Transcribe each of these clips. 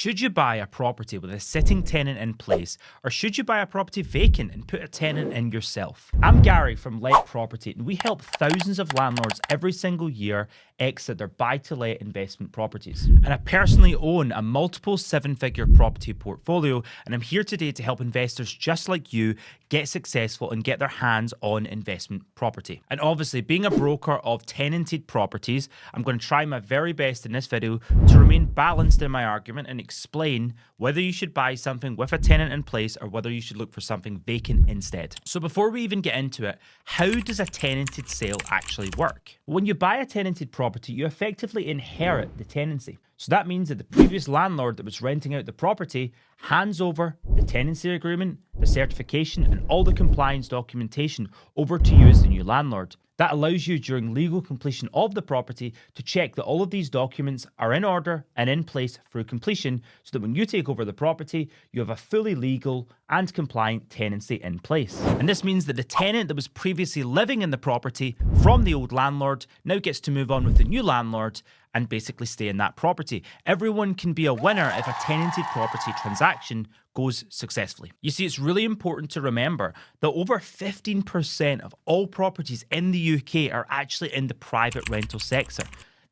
Should you buy a property with a sitting tenant in place, or should you buy a property vacant and put a tenant in yourself? I'm Gary from Let Property, and we help thousands of landlords every single year exit their buy-to-let investment properties. And I personally own a multiple seven-figure property portfolio, and I'm here today to help investors just like you get successful and get their hands on investment property. And obviously, being a broker of tenanted properties, I'm going to try my very best in this video to remain balanced in my argument and explain whether you should buy something with a tenant in place or whether you should look for something vacant instead. So before we even get into it, how does a tenanted sale actually work? When you buy a tenanted property, you effectively inherit the tenancy. So that means that the previous landlord that was renting out the property hands over the tenancy agreement, the certification, and all the compliance documentation over to you as the new landlord. That allows you during legal completion of the property to check that all of these documents are in order and in place through completion, so that when you take over the property, you have a fully legal and compliant tenancy in place. And this means that the tenant that was previously living in the property from the old landlord now gets to move on with the new landlord and basically stay in that property. Everyone can be a winner if a tenanted property transaction goes successfully. You see, it's really important to remember that over 15% of all properties in the UK are actually in the private rental sector.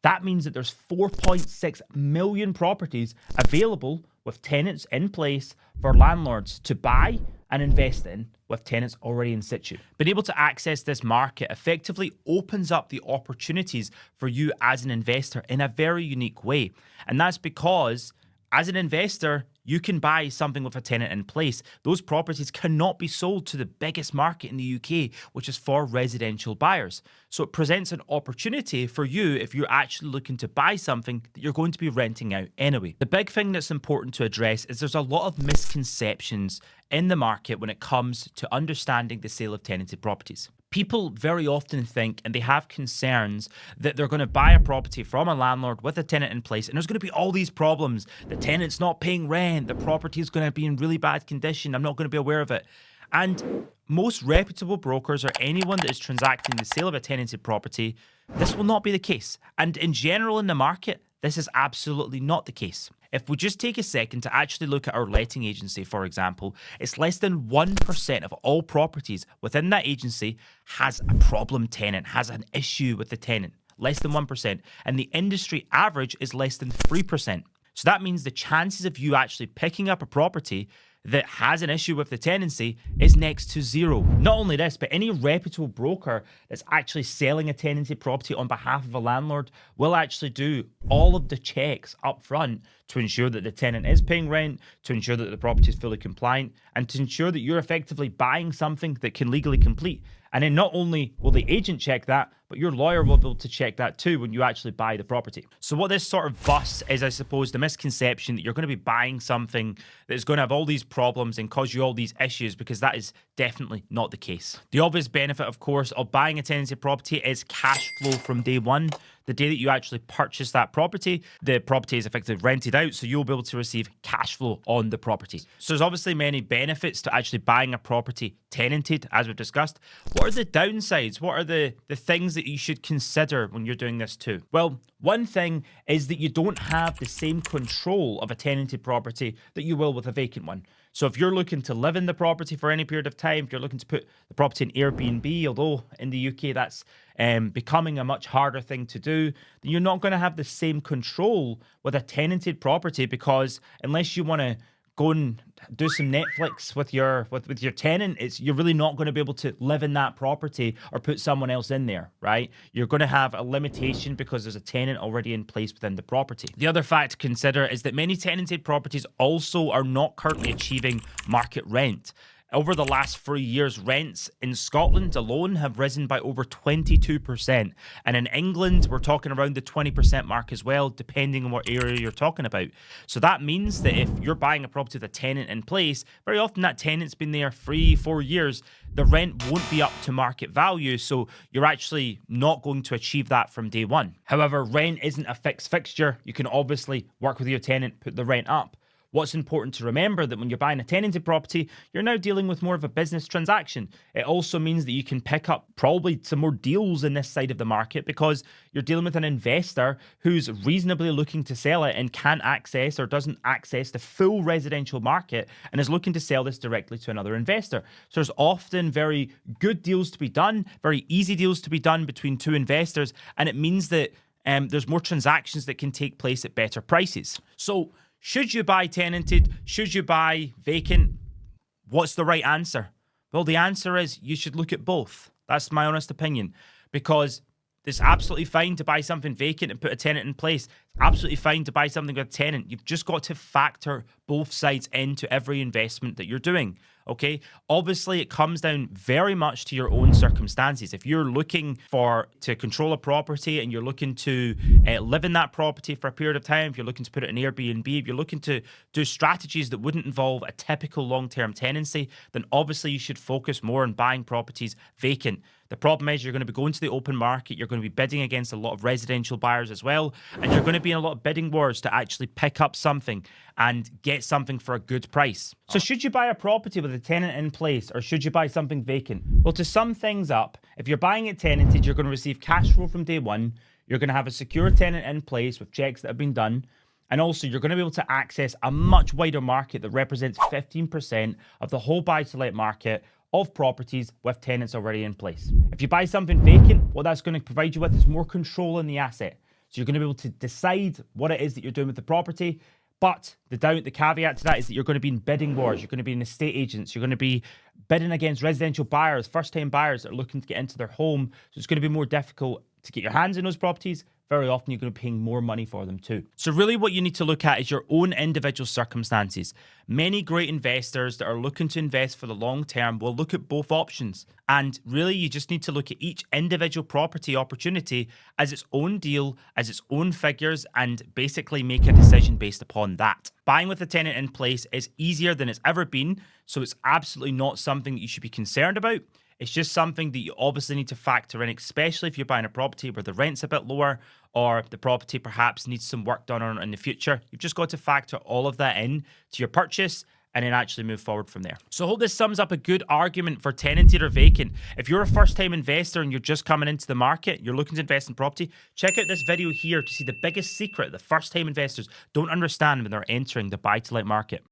That means that there's 4.6 million properties available with tenants in place for landlords to buy and invest in with tenants already in situ. Being able to access this market effectively opens up the opportunities for you as an investor in a very unique way. And that's because as an investor, you can buy something with a tenant in place. Those properties cannot be sold to the biggest market in the UK, which is for residential buyers. So it presents an opportunity for you if you're actually looking to buy something that you're going to be renting out anyway. The big thing that's important to address is there's a lot of misconceptions in the market when it comes to understanding the sale of tenanted properties. People very often think, and they have concerns, that they're going to buy a property from a landlord with a tenant in place, and there's going to be all these problems. The tenant's not paying rent, the property is going to be in really bad condition, I'm not going to be aware of it. And most reputable brokers or anyone that is transacting the sale of a tenanted property, this will not be the case. And in general in the market, this is absolutely not the case. If we just take a second to actually look at our letting agency, for example, it's less than 1% of all properties within that agency has a problem tenant, has an issue with the tenant. Less than 1%. And the industry average is less than 3%. So that means the chances of you actually picking up a property that has an issue with the tenancy is next to zero. Not only this, but any reputable broker that's actually selling a tenanted property on behalf of a landlord will actually do all of the checks up front to ensure that the tenant is paying rent, to ensure that the property is fully compliant, and to ensure that you're effectively buying something that can legally complete. And then not only will the agent check that, but your lawyer will be able to check that too when you actually buy the property. So what this sort of busts is, I suppose, the misconception that you're going to be buying something that is going to have all these problems and cause you all these issues, because that is definitely not the case. The obvious benefit, of course, of buying a tenanted property is cash flow from day one. The day that you actually purchase that property, the property is effectively rented out, so you'll be able to receive cash flow on the property. So there's obviously many benefits to actually buying a property tenanted, as we've discussed. What are the downsides? What are the things that you should consider when you're doing this too? Well, one thing is that you don't have the same control of a tenanted property that you will with a vacant one. So if you're looking to live in the property for any period of time, if you're looking to put the property in Airbnb, although in the UK that's becoming a much harder thing to do, then you're not going to have the same control with a tenanted property, because unless you want to go and do some Netflix with your tenant, you're really not going to be able to live in that property or put someone else in there, right? You're going to have a limitation because there's a tenant already in place within the property. The other fact to consider is that many tenanted properties also are not currently achieving market rent. Over the last 3 years, rents in Scotland alone have risen by over 22%. And in England, we're talking around the 20% mark as well, depending on what area you're talking about. So that means that if you're buying a property with a tenant in place, very often that tenant's been there 3-4 years, the rent won't be up to market value. So you're actually not going to achieve that from day one. However, rent isn't a fixed fixture. You can obviously work with your tenant, put the rent up. What's important to remember that when you're buying a tenanted property, you're now dealing with more of a business transaction. It also means that you can pick up probably some more deals in this side of the market because you're dealing with an investor who's reasonably looking to sell it and can't access or doesn't access the full residential market and is looking to sell this directly to another investor. So there's often very good deals to be done, very easy deals to be done between two investors, and it means that there's more transactions that can take place at better prices. So should you buy tenanted? Should you buy vacant? What's the right answer? Well, the answer is you should look at both. That's my honest opinion, because it's absolutely fine to buy something vacant and put a tenant in place. It's absolutely fine to buy something with a tenant. You've just got to factor both sides into every investment that you're doing. Okay. Obviously, it comes down very much to your own circumstances. If you're looking to control a property and you're looking to live in that property for a period of time, if you're looking to put it in Airbnb, if you're looking to do strategies that wouldn't involve a typical long-term tenancy, then obviously you should focus more on buying properties vacant. The problem is you're going to be going to the open market, you're going to be bidding against a lot of residential buyers as well, and you're going to be in a lot of bidding wars to actually pick up something and get something for a good price. So should you buy a property with a tenant in place or should you buy something vacant? Well, to sum things up, if you're buying it tenanted, you're going to receive cash flow from day one, you're going to have a secure tenant in place with checks that have been done, and also you're going to be able to access a much wider market that represents 15% of the whole buy-to-let market of properties with tenants already in place. If you buy something vacant, what that's going to provide you with is more control in the asset. So you're going to be able to decide what it is that you're doing with the property. But the caveat to that is that you're going to be in bidding wars. You're going to be in estate agents. You're going to be bidding against residential buyers, first-time buyers that are looking to get into their home. So it's going to be more difficult to get your hands in those properties. Very often you're going to be paying more money for them too. So really what you need to look at is your own individual circumstances. Many great investors that are looking to invest for the long term will look at both options. And really you just need to look at each individual property opportunity as its own deal, as its own figures, and basically make a decision based upon that. Buying with a tenant in place is easier than it's ever been, so it's absolutely not something that you should be concerned about. It's just something that you obviously need to factor in, especially if you're buying a property where the rent's a bit lower or the property perhaps needs some work done on it in the future. You've just got to factor all of that in to your purchase and then actually move forward from there. So I hope this sums up a good argument for tenanted or vacant. If you're a first-time investor and you're just coming into the market, you're looking to invest in property, check out this video here to see the biggest secret that first-time investors don't understand when they're entering the buy-to-let market.